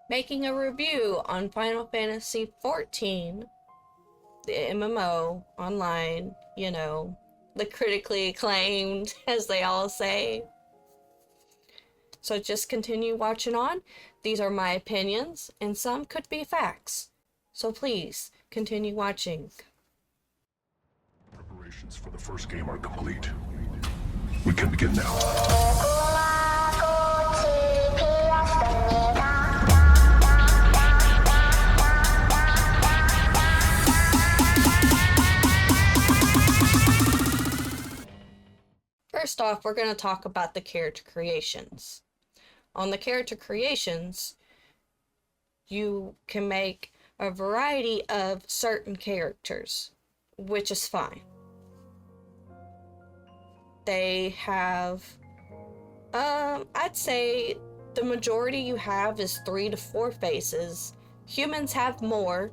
making a review on Final Fantasy XIV, the MMO online, you know, the critically acclaimed, as they all say. So just continue watching on. These are my opinions, and some could be facts. So please, continue watching. Preparations for the first game are complete. We can begin now. First off, we're going to talk about the character creations. On the character creations, you can make a variety of certain characters, which is fine. They have, I'd say the majority you have is 3 to 4 faces. Humans have more,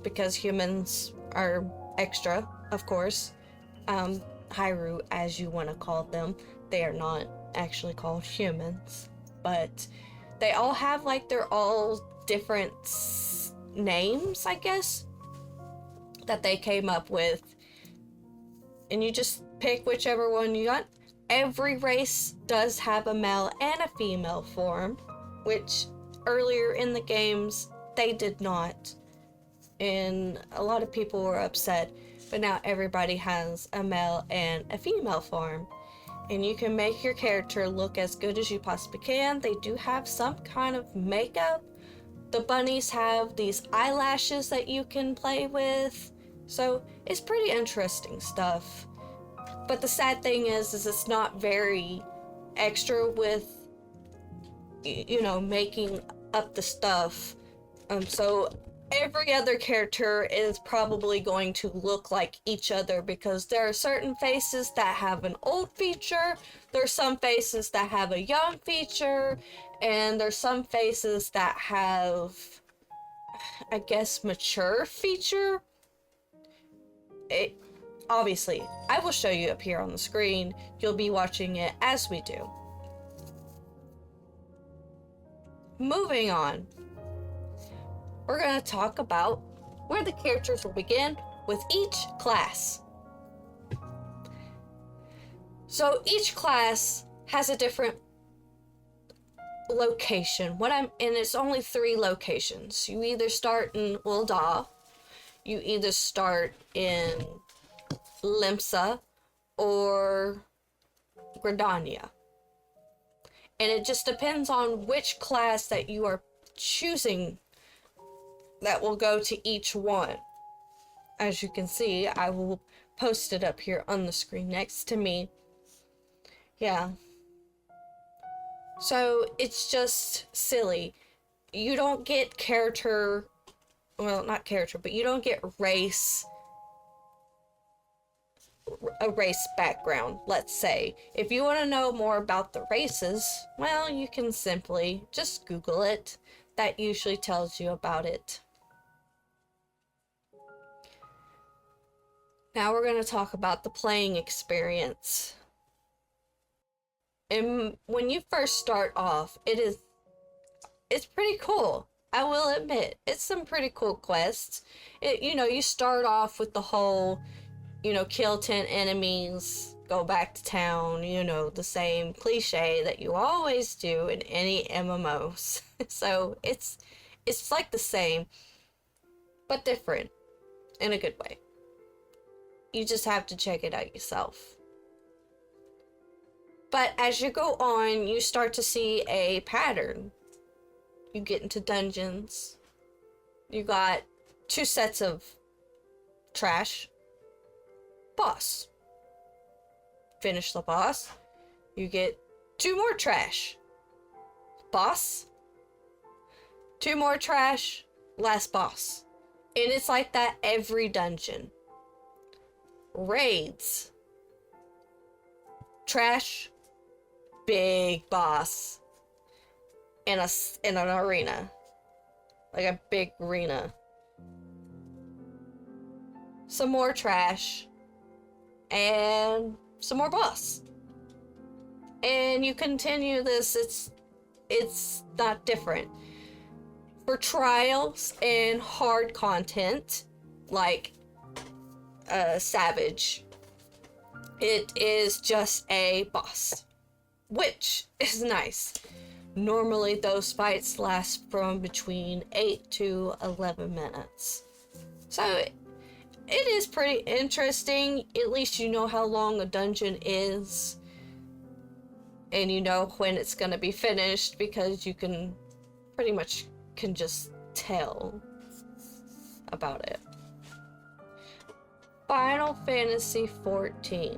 because humans are extra, of course. Hyrule, as you want to call them. They are not actually called humans, but they all have, like, they're all different names, I guess, that they came up with. And you just pick whichever one you want. Every race does have a male and a female form, which earlier in the games they did not. And a lot of people were upset. But now everybody has a male and a female form. And you can make your character look as good as you possibly can. They do have some kind of makeup. The bunnies have these eyelashes that you can play with. So it's pretty interesting stuff. But the sad thing is it's not very extra with, you know, making up the stuff. So every other character is probably going to look like each other, because there are certain faces that have an old feature, there's some faces that have a young feature, and there's some faces that have, I guess, mature feature. Obviously, I will show you up here on the screen. You'll be watching it as we do. Moving on. We're going to talk about where the characters will begin with each class. So each class has a different location. And it's only 3 locations. You either start in Ul'dah, you either start in Limsa, or Gridania. And it just depends on which class that you are choosing that will go to each one. As you can see, I will post it up here on the screen next to me. Yeah. So it's just silly. You don't get but you don't get a race background, let's say. If you want to know more about the races, well, you can simply just Google it. That usually tells you about it. Now we're going to talk about the playing experience. And when you first start off, it's pretty cool. I will admit, it's some pretty cool quests. You start off with the whole, kill 10 enemies, go back to town, the same cliche that you always do in any MMOs. So it's like the same, but different in a good way. You just have to check it out yourself. But as you go on, you start to see a pattern. You get into dungeons. You got 2 sets of trash. Boss. Finish the boss. You get 2 more trash. Boss. 2 more trash. Last boss. And it's like that every dungeon. Raids. Trash. Big boss. In an arena. Like a big arena. Some more trash. And some more boss. And you continue this. It's not different. For trials and hard content, like Savage, it is just a boss, which is nice. Normally those fights last from between 8 to 11 minutes. So it is pretty interesting. At least you know how long a dungeon is. And you know when it's going to be finished, because you can pretty much can just tell about it. Final Fantasy XIV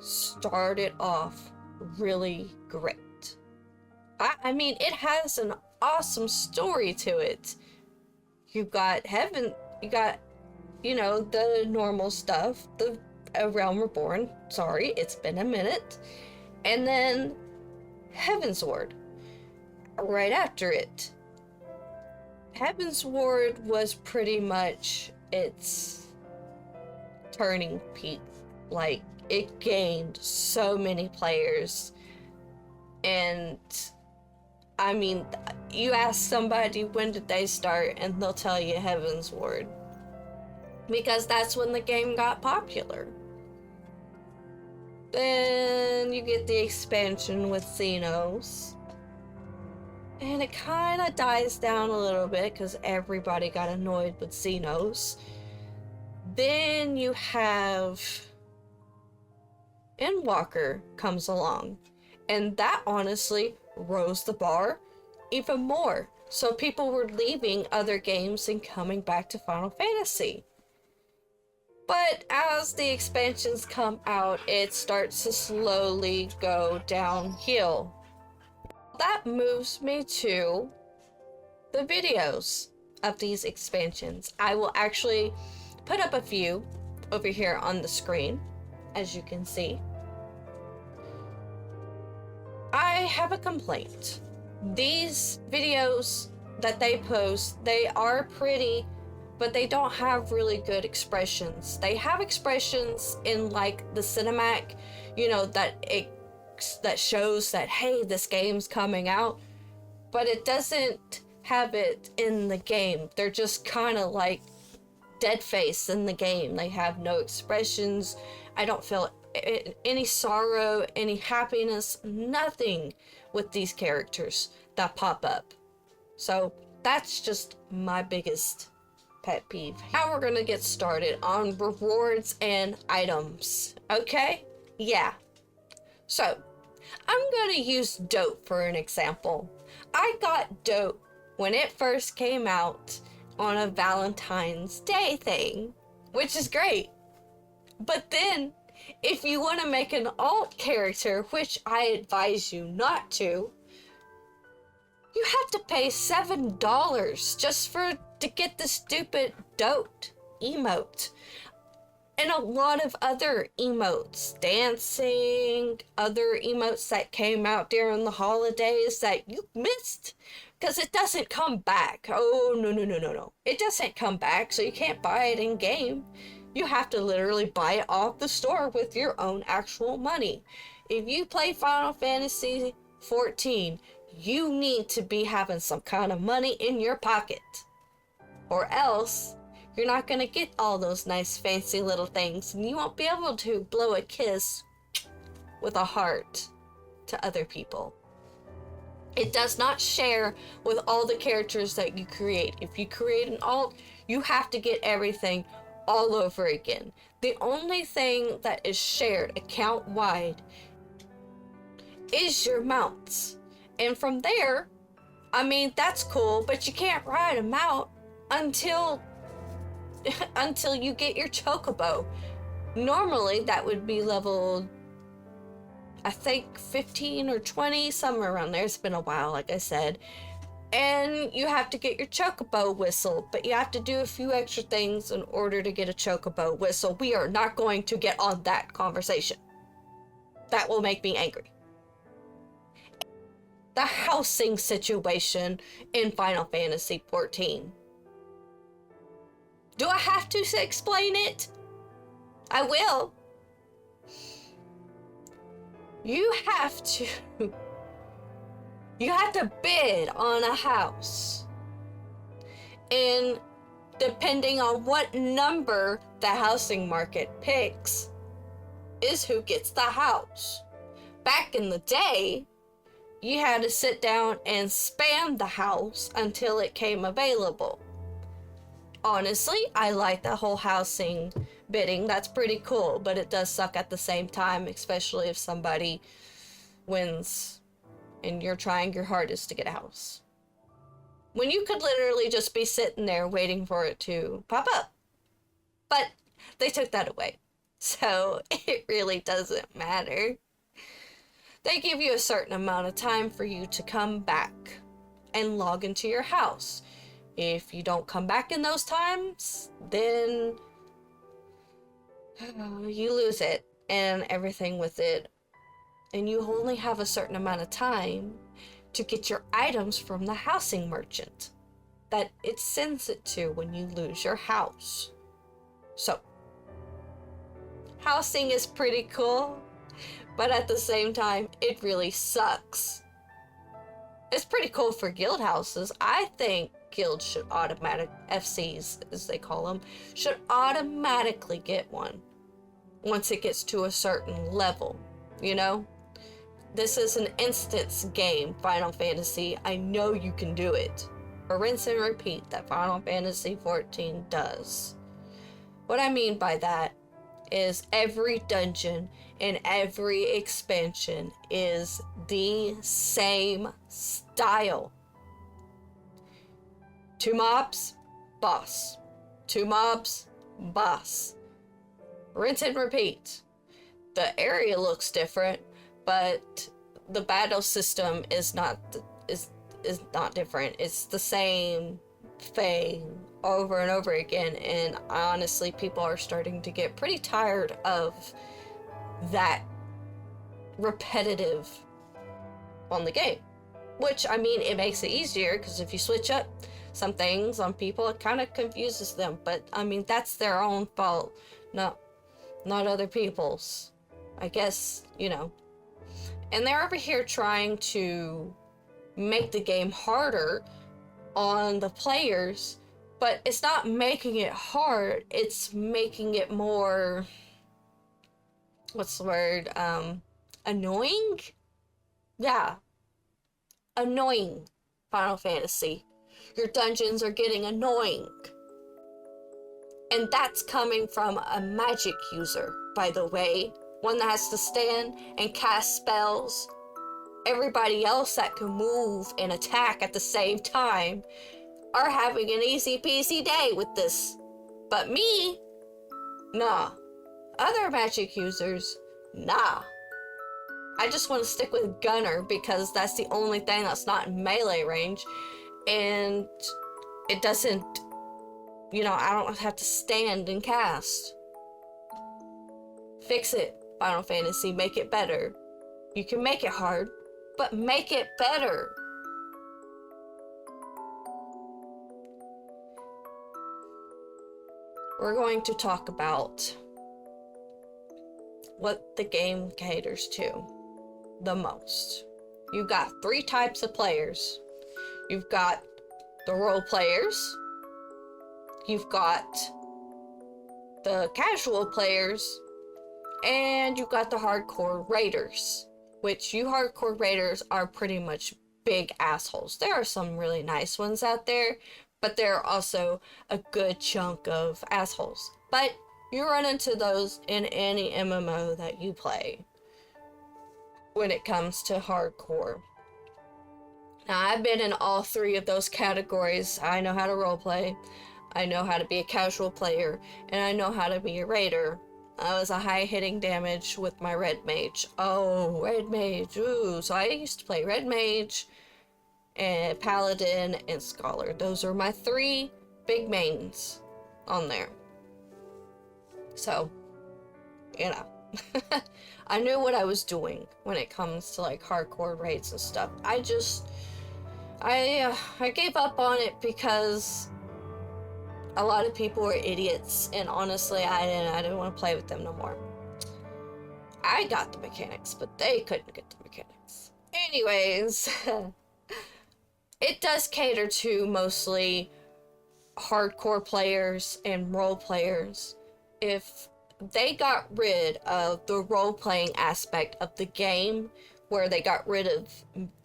started off really great. I mean, it has an awesome story to it. You got heaven, you got, you know, the normal stuff, the Realm Reborn. Sorry, it's been a minute. And then Heavensward right after it. Heavensward was pretty much its turning peak. Like, it gained so many players. And I mean, you ask somebody when did they start, and they'll tell you Heavensward, because that's when the game got popular. Then you get the expansion with Xenos, and it kind of dies down a little bit because everybody got annoyed with Xenos. Then you have Endwalker comes along, and that honestly rose the bar even more. So people were leaving other games and coming back to Final Fantasy. But as the expansions come out, it starts to slowly go downhill. That moves me to the videos of these expansions. I will actually put up a few over here on the screen, as you can see. I have a complaint. These videos that they post, they are pretty, but they don't have really good expressions. They have expressions in like the cinematic, you know, that shows that, hey, this game's coming out, but it doesn't have it in the game. They're just kind of like dead face in the game. They have no expressions. I don't feel any sorrow, any happiness, nothing with these characters that pop up. So that's just my biggest pet peeve. Now we're gonna get started on rewards and items. Okay? Yeah. So I'm gonna use Dope for an example. I got Dope when it first came out on a Valentine's Day thing, which is great. But then if you want to make an alt character, which I advise you not to, you have to pay $7 just to get the stupid Dope emote. And a lot of other emotes, dancing, other emotes that came out during the holidays that you missed, because it doesn't come back. Oh, no. It doesn't come back, so you can't buy it in game. You have to literally buy it off the store with your own actual money. If you play Final Fantasy XIV, you need to be having some kind of money in your pocket, or else you're not going to get all those nice fancy little things, and you won't be able to blow a kiss with a heart to other people. It does not share with all the characters that you create. If you create an alt, you have to get everything all over again. The only thing that is shared account wide is your mounts. And from there, I mean, that's cool, but you can't ride a mount until you get your chocobo. Normally that would be level, I think 15 or 20, somewhere around there. It's been a while, like I said. And you have to get your chocobo whistle, but you have to do a few extra things in order to get a chocobo whistle. We are not going to get on that conversation. That will make me angry. The housing situation in Final Fantasy XIV. Do I have to explain it? I will. You have to You have to bid on a house. And depending on what number the housing market picks, is who gets the house. Back in the day, you had to sit down and spam the house until it came available. Honestly, I like the whole housing bidding. That's pretty cool, but it does suck at the same time, especially if somebody wins and you're trying your hardest to get a house. When you could literally just be sitting there waiting for it to pop up. But they took that away. So it really doesn't matter. They give you a certain amount of time for you to come back and log into your house. If you don't come back in those times, then you lose it and everything with it. And you only have a certain amount of time to get your items from the housing merchant that it sends it to when you lose your house. So, housing is pretty cool, but at the same time, it really sucks. It's pretty cool for guild houses. I think guilds should FCs, as they call them, should automatically get one once it gets to a certain level, you know? This is an instance game, Final Fantasy. I know you can do it. A rinse and repeat that Final Fantasy XIV does. What I mean by that is every dungeon and every expansion is the same style. 2 mobs, boss. 2 mobs, boss. Rinse and repeat. The area looks different, but the battle system is not different. It's the same thing over and over again, and honestly, people are starting to get pretty tired of that repetitive on the game. Which, I mean, it makes it easier, because if you switch up some things on people, it kind of confuses them. But, I mean, that's their own fault, not other people's. I guess, you know. And they're over here trying to make the game harder on the players, but it's not making it hard, it's making it more, what's the word, annoying? Yeah. Annoying, Final Fantasy. Your dungeons are getting annoying. And that's coming from a magic user, by the way. One that has to stand and cast spells. Everybody else that can move and attack at the same time are having an easy peasy day with this. But me? Nah. Other magic users? Nah. I just want to stick with Gunner because that's the only thing that's not in melee range. And it doesn't, you know, I don't have to stand and cast. Fix it, Final Fantasy. Make it better. You can make it hard, but make it better. We're going to talk about what the game caters to the most. You've got 3 types of players. You've got the role players. You've got the casual players. And you've got the hardcore raiders, which you hardcore raiders are pretty much big assholes. There are some really nice ones out there, but there are also a good chunk of assholes. But you run into those in any MMO that you play when it comes to hardcore. Now, I've been in all 3 of those categories. I know how to roleplay, I know how to be a casual player, and I know how to be a raider. I was a high hitting damage with my red mage. Oh, red mage, ooh. So I used to play red mage, and paladin, and scholar. Those are my 3 big mains on there. So, you know, I knew what I was doing when it comes to like hardcore raids and stuff. I gave up on it because a lot of people were idiots, and honestly, I didn't want to play with them no more. I got the mechanics, but they couldn't get the mechanics. Anyways, it does cater to mostly hardcore players and role players. If they got rid of the role-playing aspect of the game, where they got rid of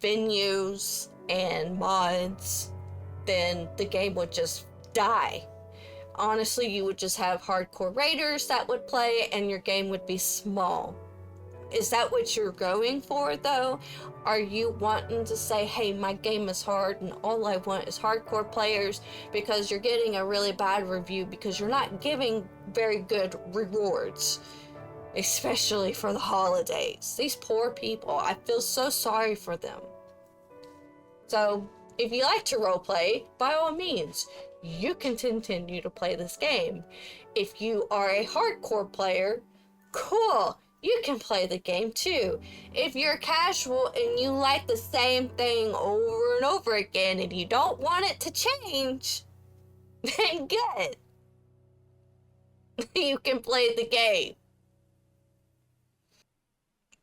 venues and mods, then the game would just die. Honestly, you would just have hardcore raiders that would play and your game would be small. Is that what you're going for, though? Are you wanting to say, hey, my game is hard and all I want is hardcore players, because you're getting a really bad review because you're not giving very good rewards, especially for the holidays? These poor people, I feel so sorry for them. So, if you like to roleplay, by all means, you can continue to play this game. If you are a hardcore player, cool, you can play the game too. If you're casual and you like the same thing over and over again and you don't want it to change, then good. You can play the game.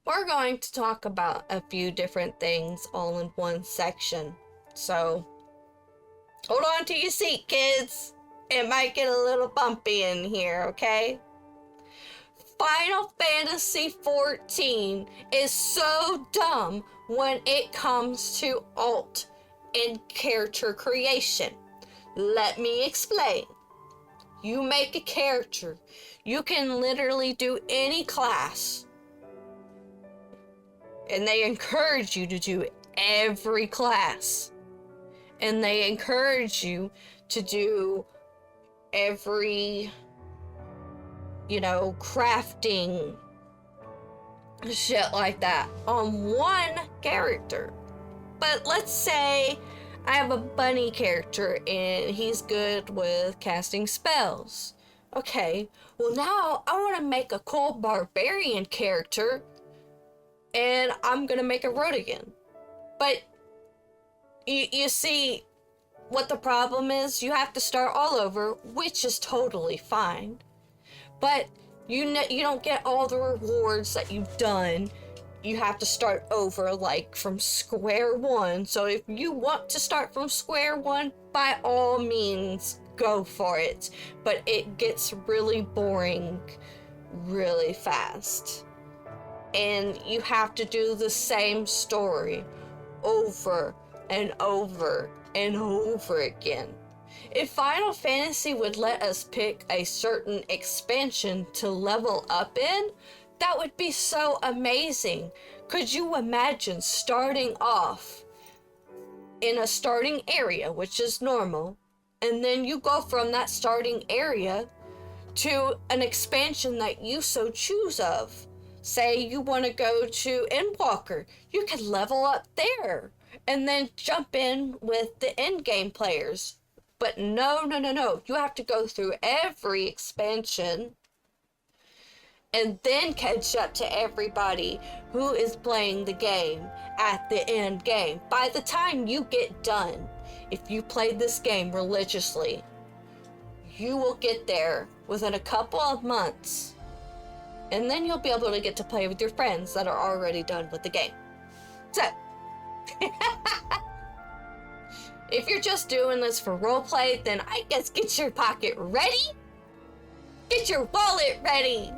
We're going to talk about a few different things all in one section. So, hold on to your seat, kids. It might get a little bumpy in here, okay? Final Fantasy XIV is so dumb when it comes to alt and character creation. Let me explain. You make a character. You can literally do any class. And they encourage you to do every class. And they encourage you to do every, crafting, shit like that on one character. But let's say I have a bunny character and he's good with casting spells. Okay, well now I want to make a cool barbarian character and I'm gonna make a Rodigan. But you see what the problem is? You have to start all over, which is totally fine. But you don't get all the rewards that you've done. You have to start over, like, from square one. So if you want to start from square one, by all means, go for it. But it gets really boring really fast. And you have to do the same story over and over and over again. If Final Fantasy would let us pick a certain expansion to level up in, that would be so amazing. Could you imagine starting off in a starting area, which is normal, and then you go from that starting area to an expansion that you so choose of? Say you want to go to Endwalker, you can level up there and then jump in with the endgame players. But no. You have to go through every expansion and then catch up to everybody who is playing the game at the end game. By the time you get done, if you play this game religiously, you will get there within a couple of months. And then you'll be able to get to play with your friends that are already done with the game. So, if you're just doing this for roleplay, then I guess get your pocket ready, get your wallet ready,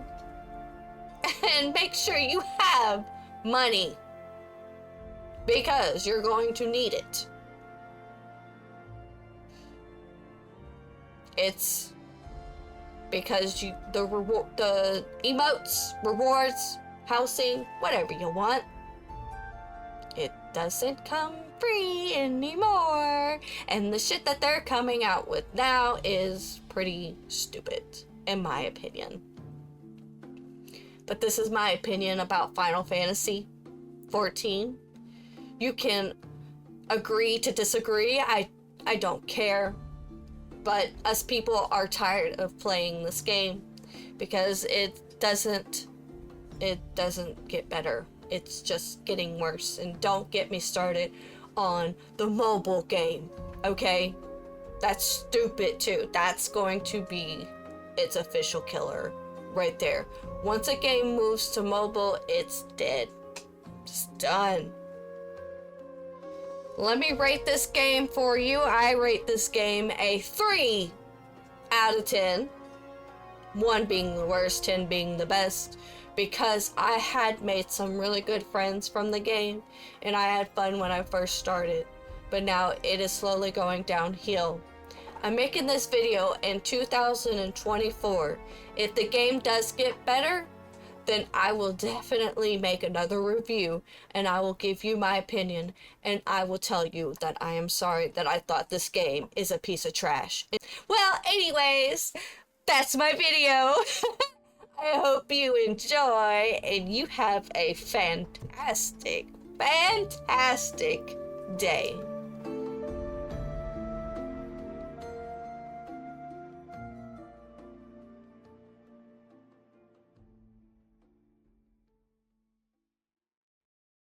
and make sure you have money, because you're going to need it. It's because the emotes, rewards, housing, whatever you want, it doesn't come free anymore. And the shit that they're coming out with now is pretty stupid, in my opinion. But this is my opinion about Final Fantasy XIV. You can agree to disagree. I don't care. But us people are tired of playing this game because it doesn't get better. It's just getting worse. And don't get me started on the mobile game, okay? That's stupid too. That's going to be its official killer right there. Once a game moves to mobile, it's dead. It's done. Let me rate this game for you. I rate this game a 3 out of 10. 1 being the worst, 10 being the best, because I had made some really good friends from the game and I had fun when I first started, but now it is slowly going downhill. I'm making this video in 2024. If the game does get better, then I will definitely make another review and I will give you my opinion and I will tell you that I am sorry that I thought this game is a piece of trash. Well, anyways, that's my video. I hope you enjoy and you have a fantastic day.